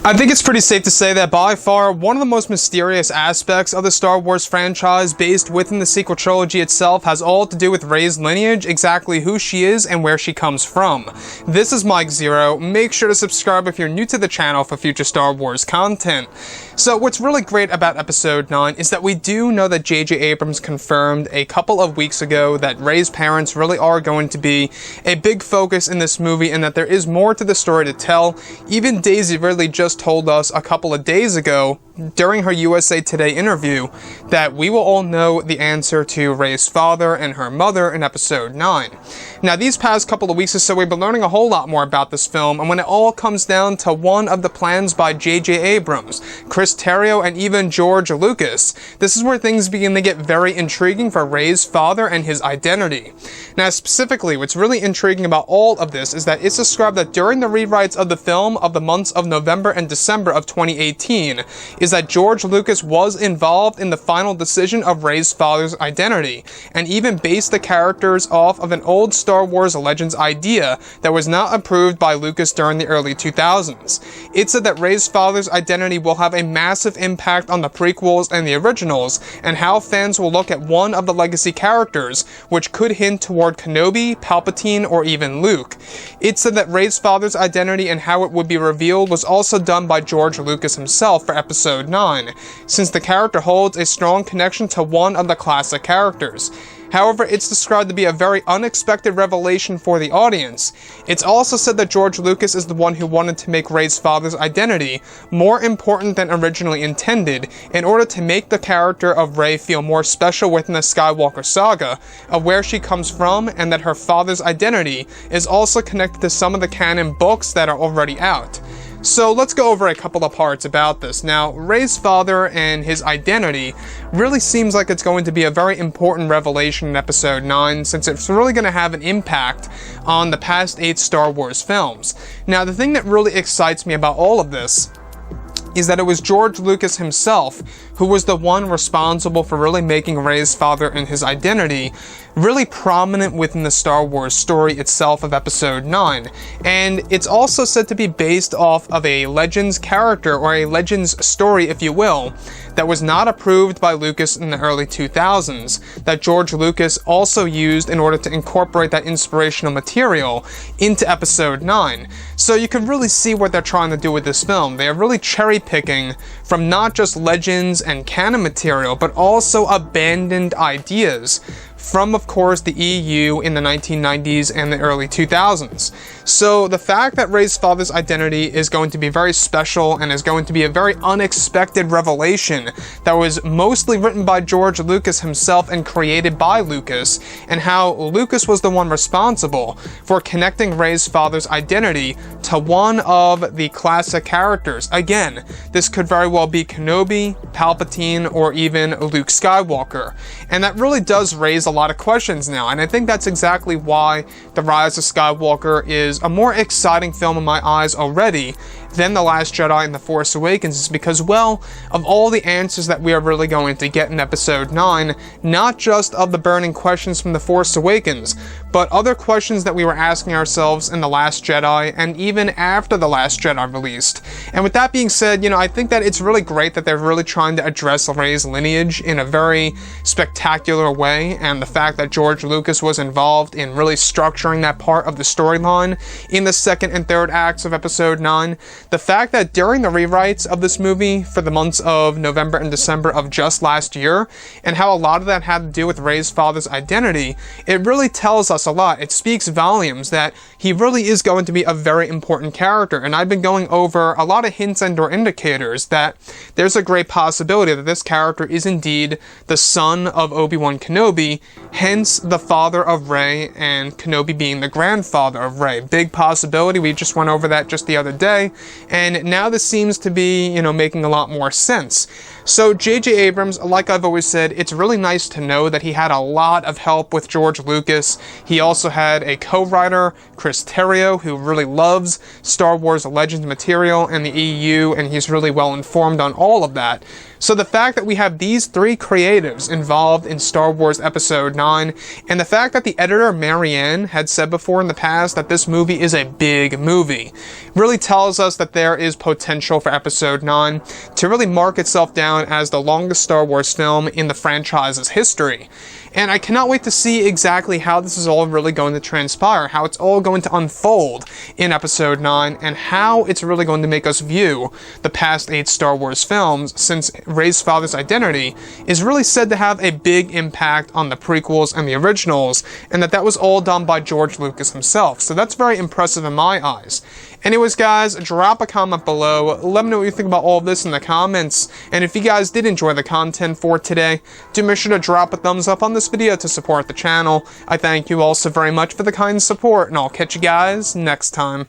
I think it's pretty safe to say that by far one of the most mysterious aspects of the Star Wars franchise based within the sequel trilogy itself has all to do with Rey's lineage, exactly who she is and where she comes from. This is Mike Zero. Make sure to subscribe if you're new to the channel for future Star Wars content. So what's really great about Episode 9 is that we do know that J.J. Abrams confirmed a couple of weeks ago that Rey's parents really are going to be a big focus in this movie and that there is more to the story to tell. Even Daisy Ridley just told us a couple of days ago during her USA Today interview that we will all know the answer to Rey's father and her mother in Episode 9. Now, these past couple of weeks or so, we've been learning a whole lot more about this film, and when it all comes down to one of the plans by J.J. Abrams, Chris Terrio, and even George Lucas, this is where things begin to get very intriguing for Rey's father and his identity. Now, specifically, what's really intriguing about all of this is that it's described that during the rewrites of the film of the months of November and December of 2018, is that George Lucas was involved in the final decision of Rey's father's identity, and even based the characters off of an old Star Wars Legends idea that was not approved by Lucas during the early 2000s. It said that Rey's father's identity will have a massive impact on the prequels and the originals, and how fans will look at one of the legacy characters, which could hint toward Kenobi, Palpatine, or even Luke. It said that Rey's father's identity and how it would be revealed was also done by George Lucas himself for Episode 9, since the character holds a strong connection to one of the classic characters. However, it's described to be a very unexpected revelation for the audience. It's also said that George Lucas is the one who wanted to make Rey's father's identity more important than originally intended in order to make the character of Rey feel more special within the Skywalker saga of where she comes from, and that her father's identity is also connected to some of the canon books that are already out. So let's go over a couple of parts about this. Now, Rey's father and his identity really seems like it's going to be a very important revelation in Episode 9, since it's really going to have an impact on the past 8 Star Wars films. Now, the thing that really excites me about all of this is that it was George Lucas himself who was the one responsible for really making Rey's father and his identity really prominent within the Star Wars story itself of Episode 9. And it's also said to be based off of a Legends character, or a Legends story, if you will, that was not approved by Lucas in the early 2000s, that George Lucas also used in order to incorporate that inspirational material into Episode 9. So you can really see what they're trying to do with this film. They are really cherry-picking from not just Legends and canon material, but also abandoned ideas from, of course, the EU in the 1990s and the early 2000s. So the fact that Rey's father's identity is going to be very special and is going to be a very unexpected revelation that was mostly written by George Lucas himself and created by Lucas, and how Lucas was the one responsible for connecting Rey's father's identity to one of the classic characters. Again, this could very well be Kenobi, Palpatine, or even Luke Skywalker. And that really does raise a lot of questions now, and I think that's exactly why The Rise of Skywalker is a more exciting film in my eyes already than The Last Jedi and The Force Awakens, is because, well, of all the answers that we are really going to get in Episode 9, not just of the burning questions from The Force Awakens, but other questions that we were asking ourselves in The Last Jedi and even after The Last Jedi released. And with that being said, I think that it's really great that they're really trying to address Rey's lineage in a very spectacular way, and the fact that George Lucas was involved in really structuring that part of the storyline in the second and third acts of Episode 9. The fact that during the rewrites of this movie for the months of November and December of just last year, and how a lot of that had to do with Rey's father's identity, it really tells us a lot. It speaks volumes that he really is going to be a very important character, and I've been going over a lot of hints and or indicators that there's a great possibility that this character is indeed the son of Obi-Wan Kenobi, hence the father of Rey, and Kenobi being the grandfather of Rey. Big possibility. We just went over that just the other day, and now this seems to be, making a lot more sense. So J.J. Abrams, like I've always said, it's really nice to know that he had a lot of help with George Lucas. He also had a co-writer, Chris Terrio, who really loves Star Wars Legends material and the EU, and he's really well informed on all of that. So the fact that we have these three creatives involved in Star Wars Episode 9, and the fact that the editor Marianne had said before in the past that this movie is a big movie, really tells us that there is potential for Episode 9 to really mark itself down as the longest Star Wars film in the franchise's history. And I cannot wait to see exactly how this is all really going to transpire, how it's all going to unfold in Episode 9, and how it's really going to make us view the past 8 Star Wars films, since Rey's father's identity is really said to have a big impact on the prequels and the originals, and that was all done by George Lucas himself. So that's very impressive in my eyes. Anyways, guys, drop a comment below. Let me know what you think about all of this in the comments. And if you guys did enjoy the content for today, do make sure to drop a thumbs up on this video to support the channel. I thank you all so very much for the kind support, and I'll catch you guys next time.